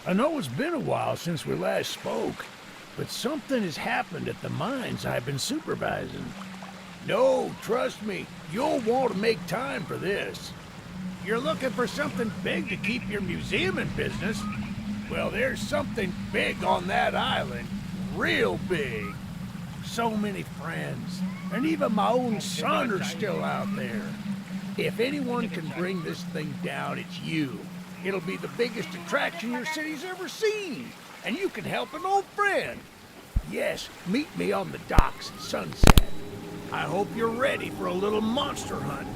I know it's been a while since we last spoke, but something has happened at the mines I've been supervising. No, trust me, you'll want to make time for this. You're looking for something big to keep your museum in business? Well, there's something big on that island. Real big. So many friends, and even my own son are still out there. If anyone can bring this thing down, it's you. It'll be the biggest attraction your city's ever seen, and you can help an old friend. Yes, meet me on the docks at sunset. I hope you're ready for a little monster hunt.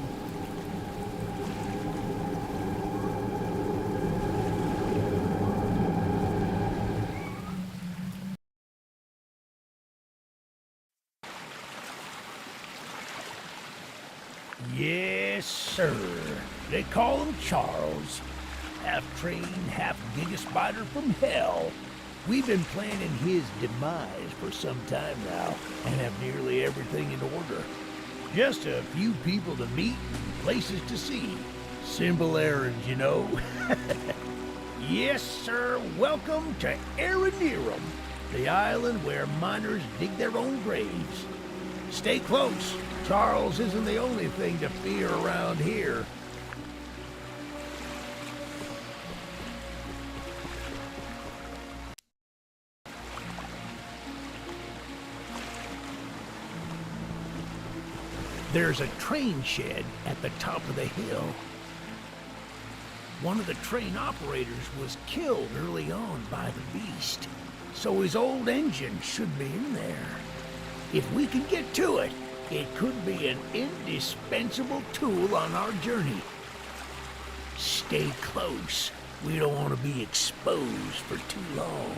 Yes, sir. They call him Charles. Half-trained, half-gigaspider from hell. We've been planning his demise for some time now, and have nearly everything in order. Just a few people to meet and places to see. Simple errands, you know. Yes, sir. Welcome to Aranerum, the island where miners dig their own graves. Stay close. Charles isn't the only thing to fear around here. There's a train shed at the top of the hill. One of the train operators was killed early on by the beast, so his old engine should be in there. If we can get to it, it could be an indispensable tool on our journey. Stay close. We don't want to be exposed for too long.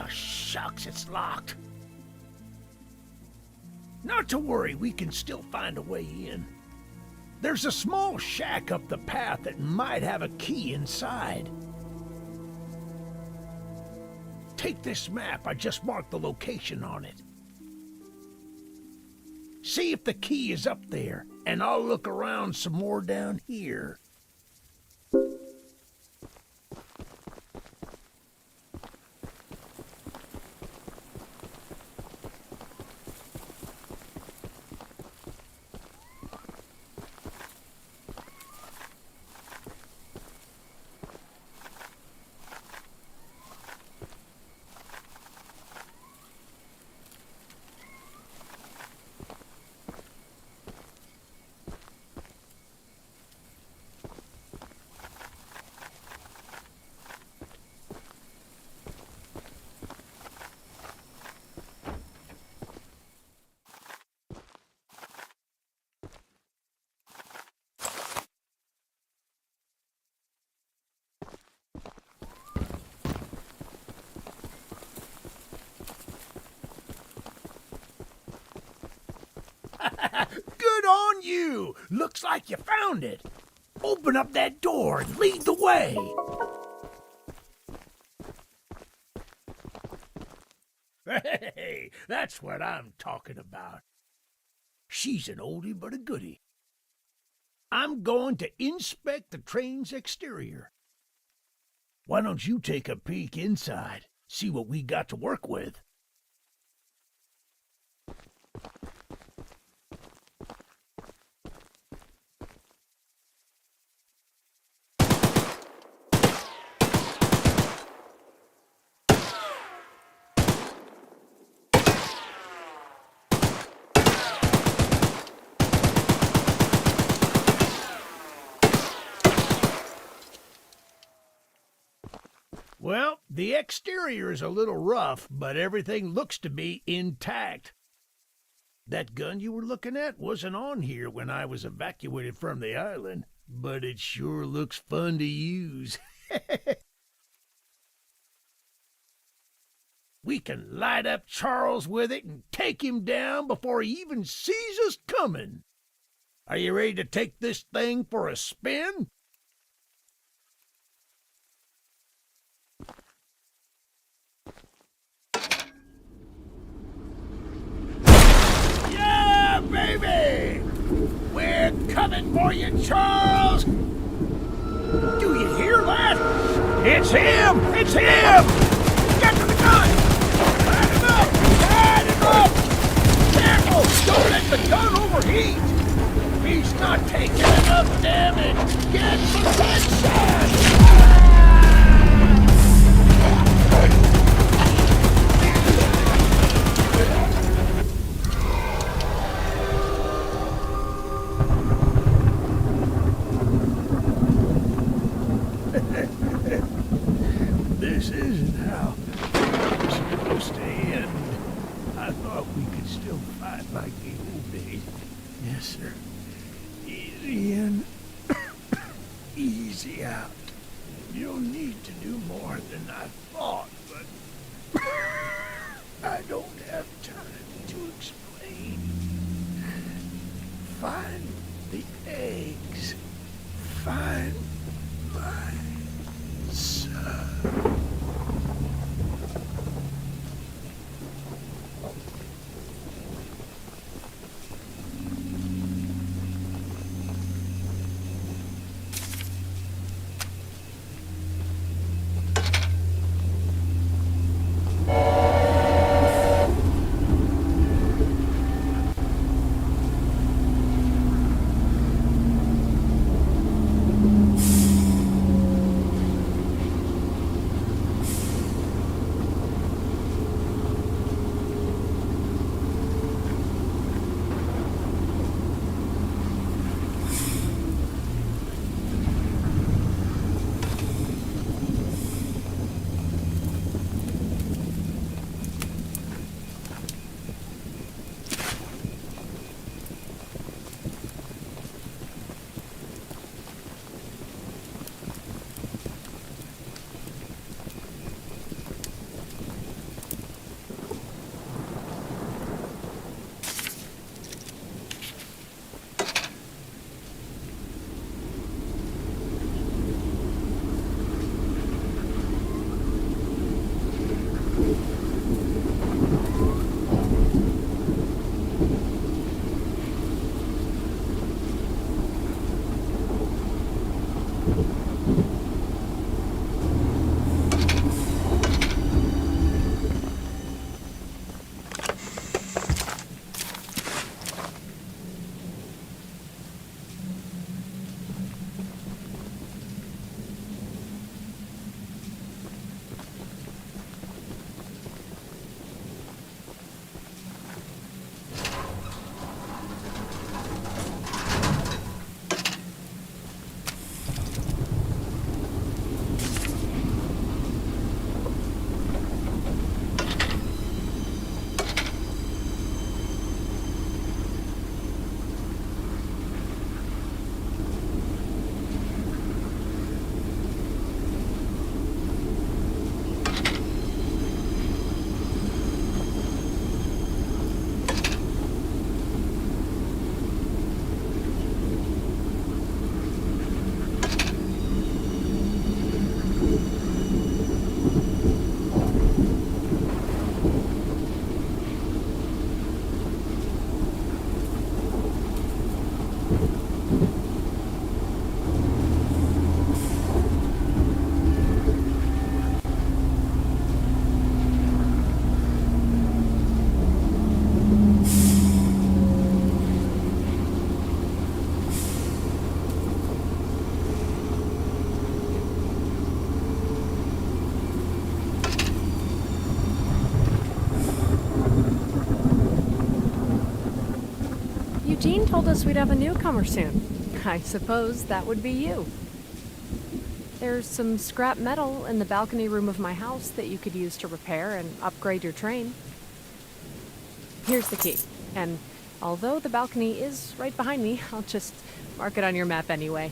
Shucks, it's locked. Not to worry, we can still find a way in. There's a small shack up the path that might have a key inside. Take this map, I just marked the location on it. See if the key is up there, and I'll look around some more down here. Good on you! Looks like you found it. Open up that door and lead the way. Hey, that's what I'm talking about. She's an oldie but a goodie. I'm going to inspect the train's exterior. Why don't you take a peek inside, see what we got to work with? Well, the exterior is a little rough, but everything looks to be intact. That gun you were looking at wasn't on here when I was evacuated from the island, but it sure looks fun to use. We can light up Charles with it and take him down before he even sees us coming. Are you ready to take this thing for a spin? Yeah, baby! We're coming for you, Charles! Do you hear that? It's him! It's him! Get to the gun! Light him up! Light him up! Careful! Don't let the gun overheat! He's not taking enough damage! Get protection! This isn't how it was supposed to end. I thought we could still fight like the old days. Yes, sir. Easy in, easy out. You'll need to do more than I thought, but I don't have time to explain. Find the eggs. Find my son. Jean told us we'd have a newcomer soon. I suppose that would be you. There's some scrap metal in the balcony room of my house that you could use to repair and upgrade your train. Here's the key, and although the balcony is right behind me, I'll just mark it on your map anyway.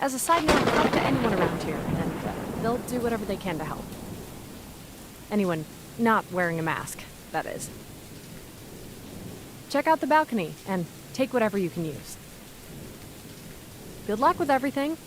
As a side note, talk to anyone around here, and they'll do whatever they can to help. Anyone not wearing a mask, that is. Check out the balcony and take whatever you can use. Good luck with everything.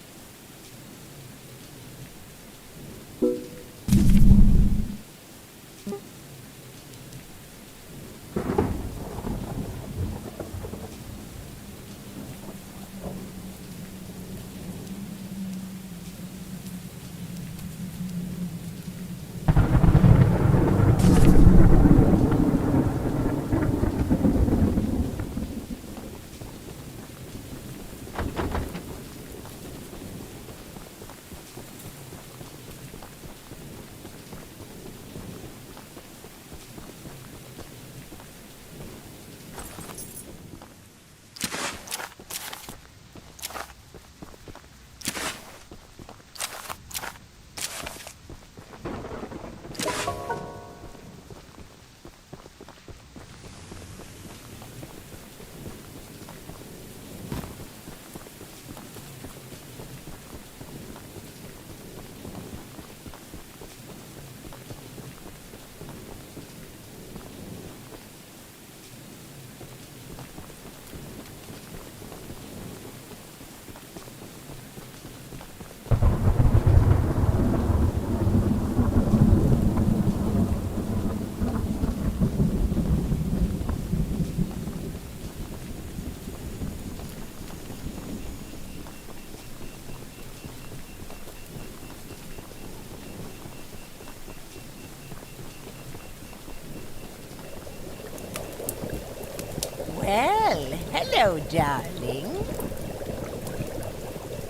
Well, hello, darling.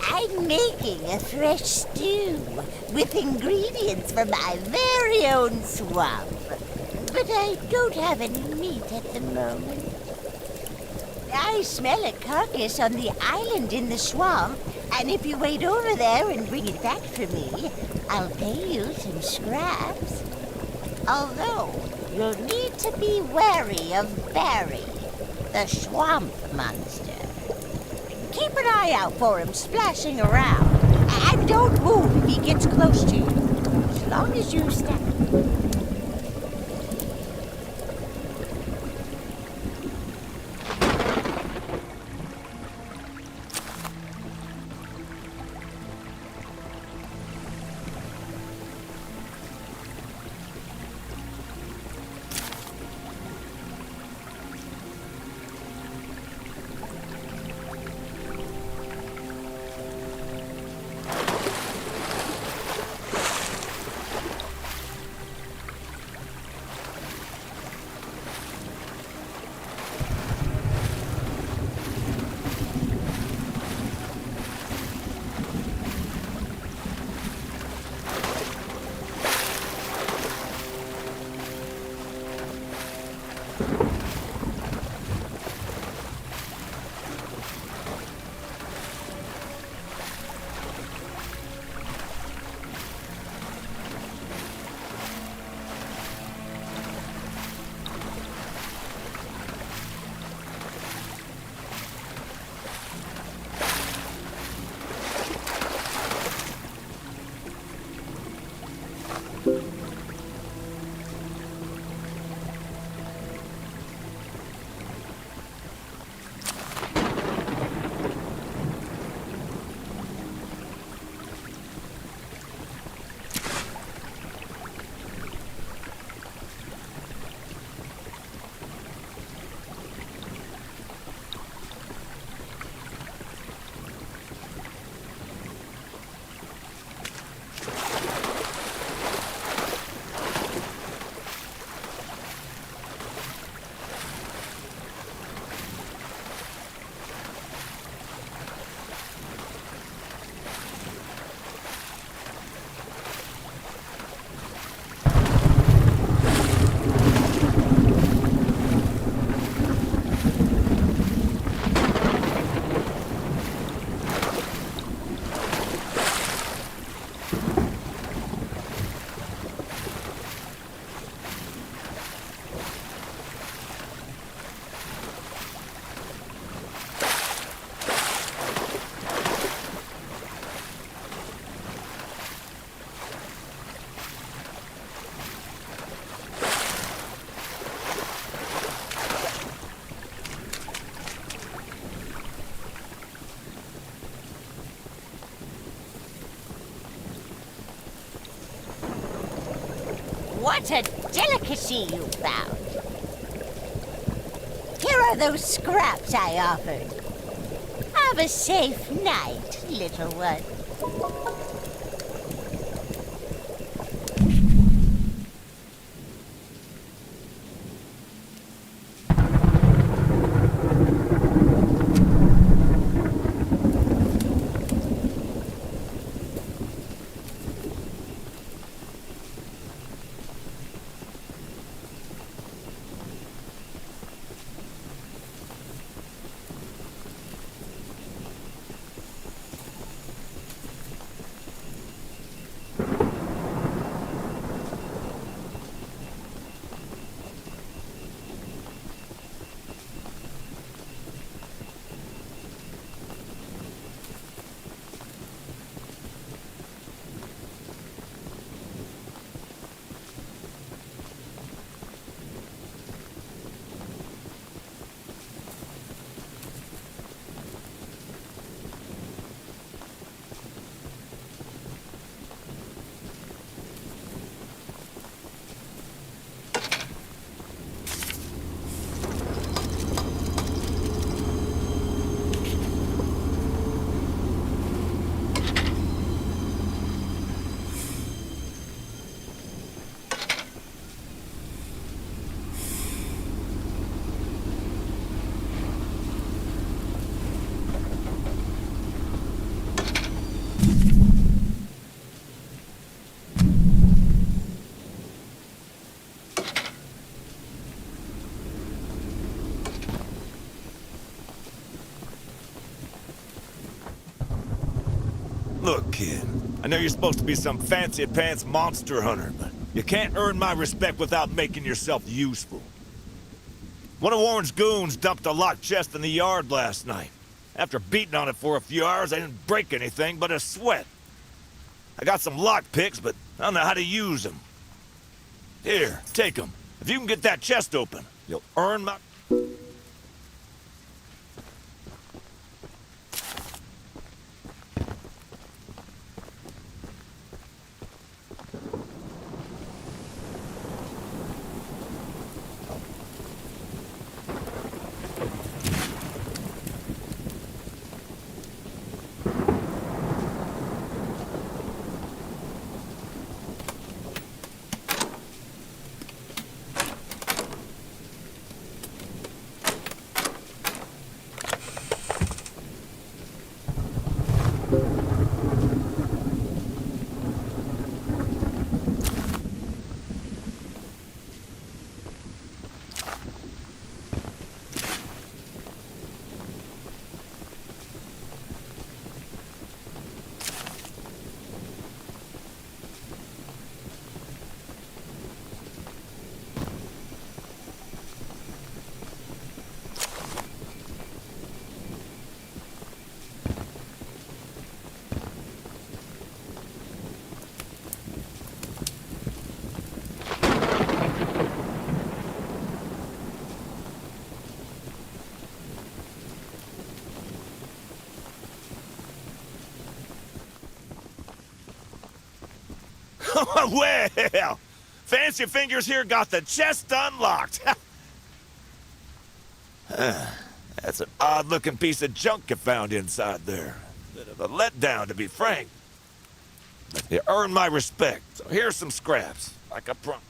I'm making a fresh stew with ingredients from my very own swamp. But I don't have any meat at the moment. I smell a carcass on the island in the swamp, and if you wait over there and bring it back for me, I'll pay you some scraps. Although, you'll need to be wary of Barry, the swamp monster. Keep an eye out for him splashing around, and don't move if he gets close to you, as long as you step. What a delicacy you found. Here are those scraps I offered. Have a safe night, little one. Look, kid, I know you're supposed to be some fancy-pants monster hunter, but you can't earn my respect without making yourself useful. One of Warren's goons dumped a locked chest in the yard last night. After beating on it for a few hours, I didn't break anything but a sweat. I got some lock picks, but I don't know how to use them. Here, take them. If you can get that chest open, you'll earn my... Well, Fancy Fingers here got the chest unlocked. That's an odd-looking piece of junk you found inside there. Bit of a letdown, to be frank. But you earned my respect, so here's some scraps, like I promised.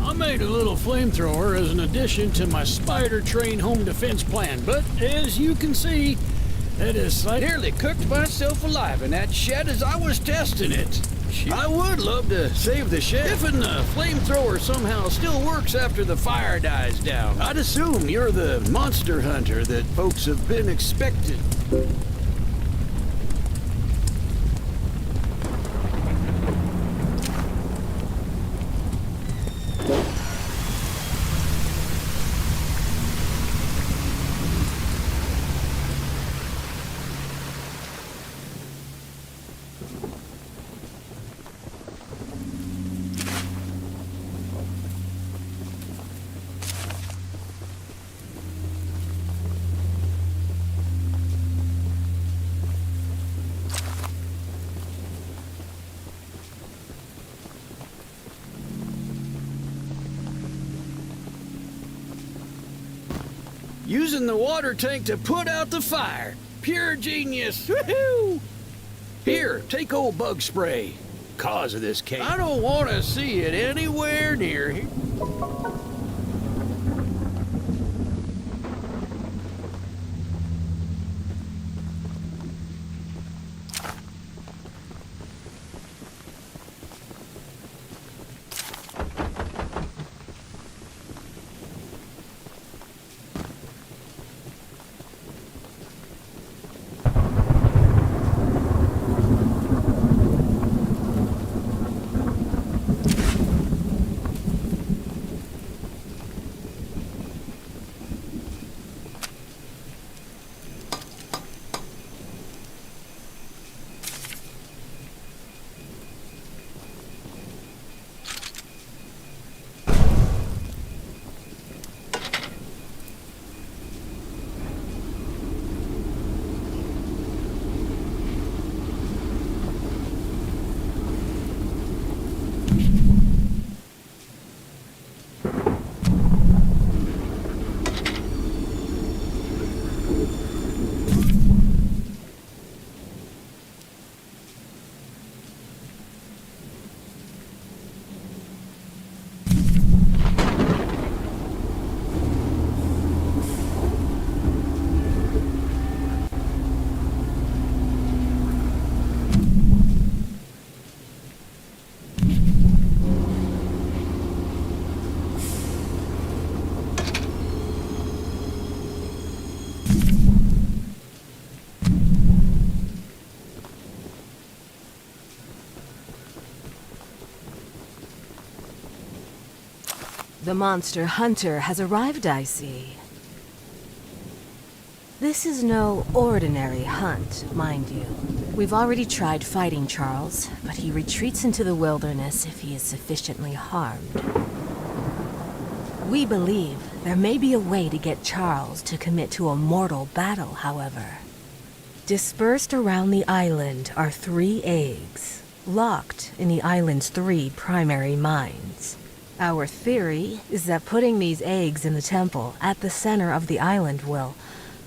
I made a little flamethrower as an addition to my spider train home defense plan, but as you can see, that is nearly cooked myself alive in that shed as I was testing it. I would love to save the shed if the flamethrower somehow still works after the fire dies down. I'd assume you're the monster hunter that folks have been expecting. Using the water tank to put out the fire. Pure genius. Woohoo! Here, take old bug spray. Cause of this case. I don't want to see it anywhere near here. The monster hunter has arrived, I see. This is no ordinary hunt, mind you. We've already tried fighting Charles, but he retreats into the wilderness if he is sufficiently harmed. We believe there may be a way to get Charles to commit to a mortal battle, however. Dispersed around the island are 3 eggs, locked in the island's 3 primary mines. Our theory is that putting these eggs in the temple at the center of the island will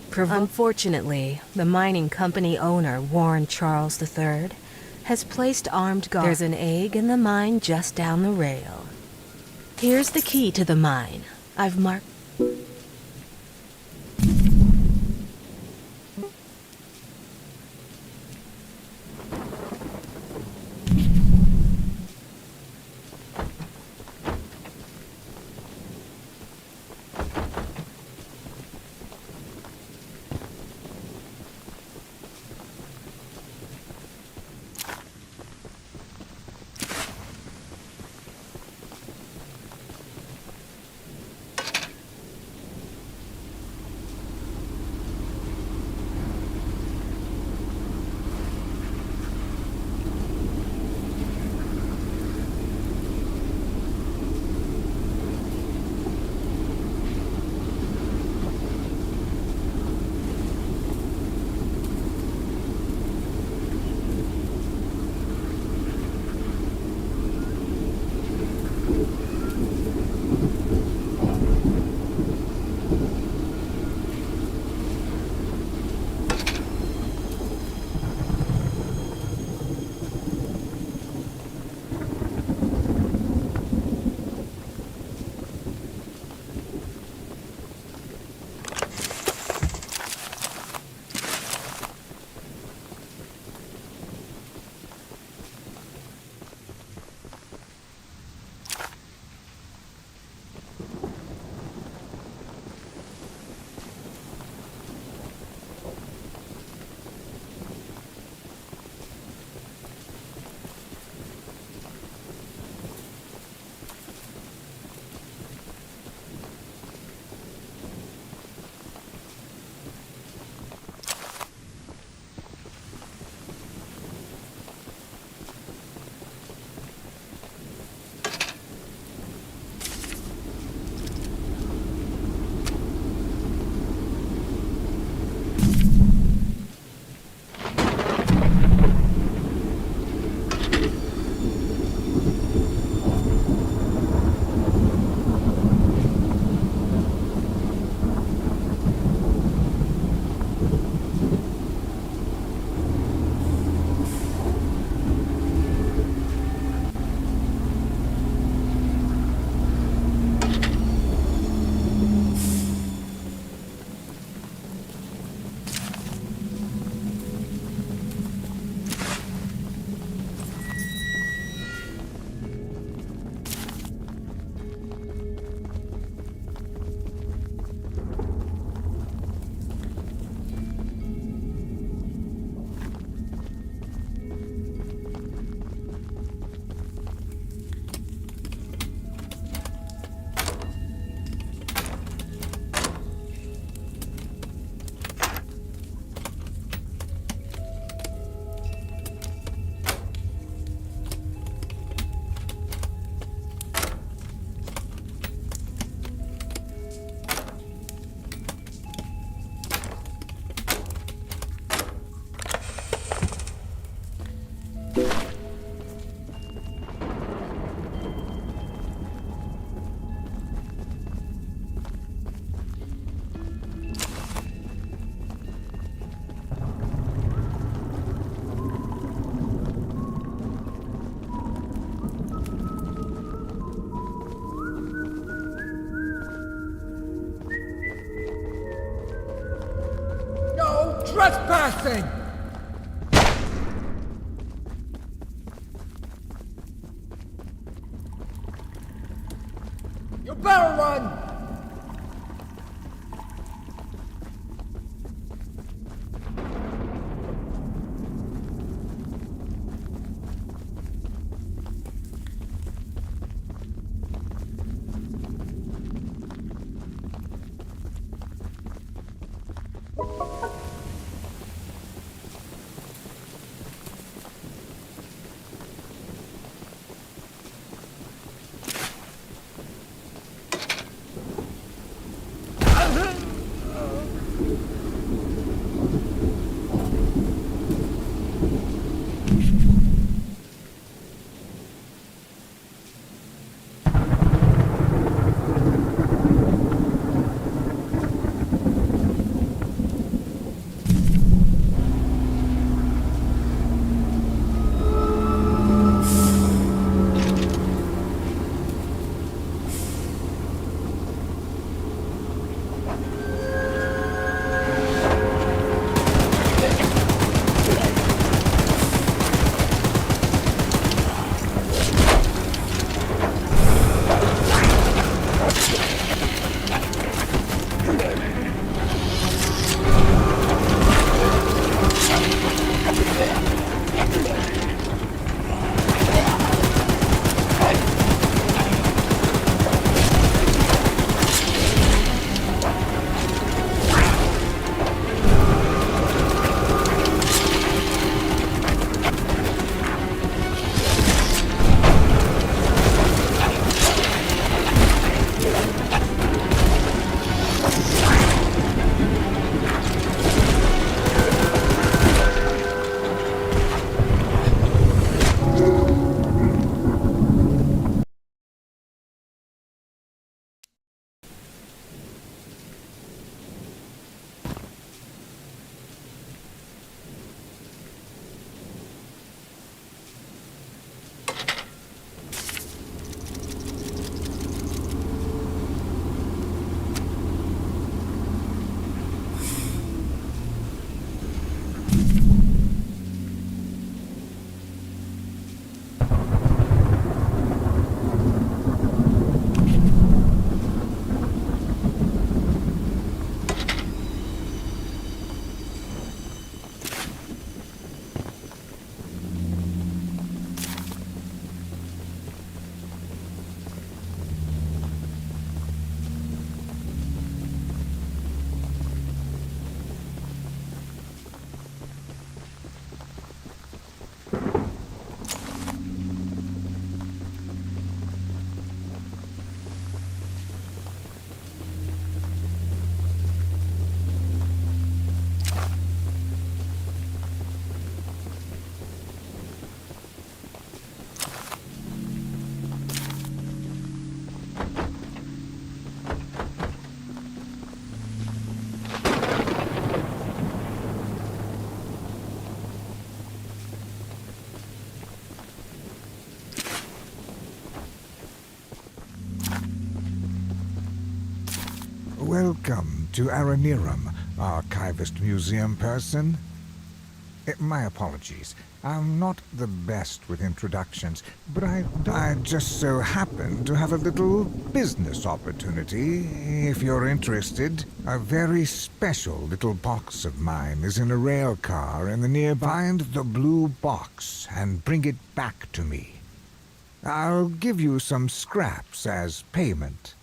provoke... Unfortunately, the mining company owner, Warren Charles III, has placed armed guards. There's an egg in the mine just down the rail. Here's the key to the mine. I've marked... trespassing! You better run! Welcome to Aranirum, Archivist Museum person. My apologies. I'm not the best with introductions, but I just so happen to have a little business opportunity, if you're interested. A very special little box of mine is in a rail car in the nearby. Find the blue box and bring it back to me. I'll give you some scraps as payment.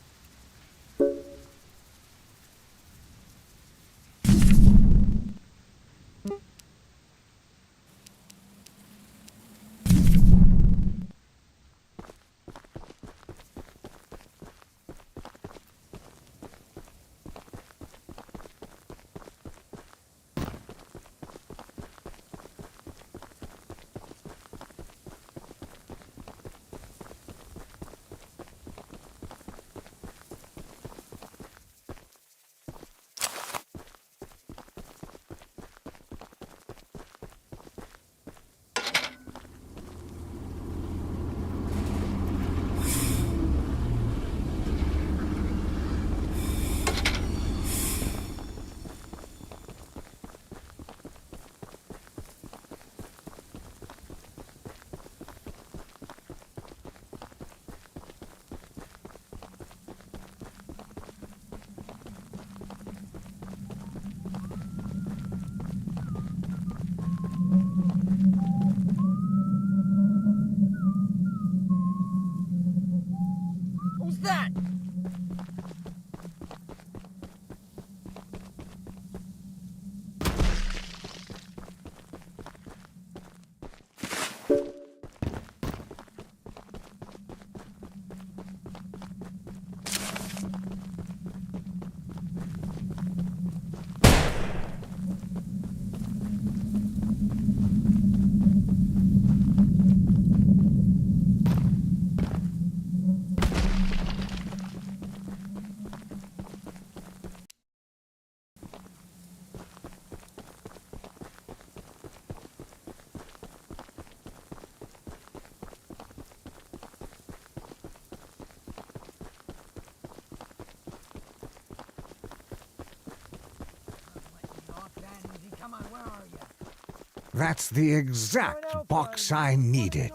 That's the exact box I needed.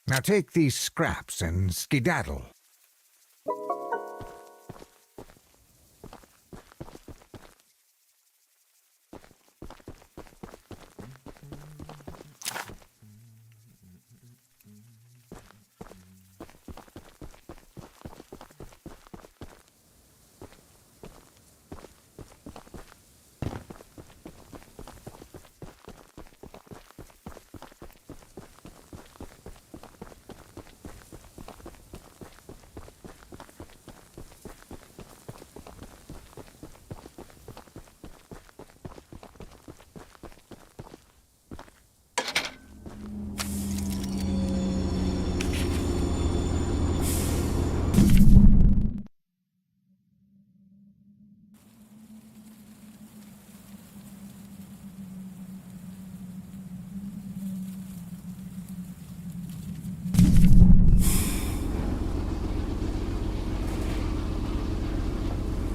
Now take these scraps and skedaddle.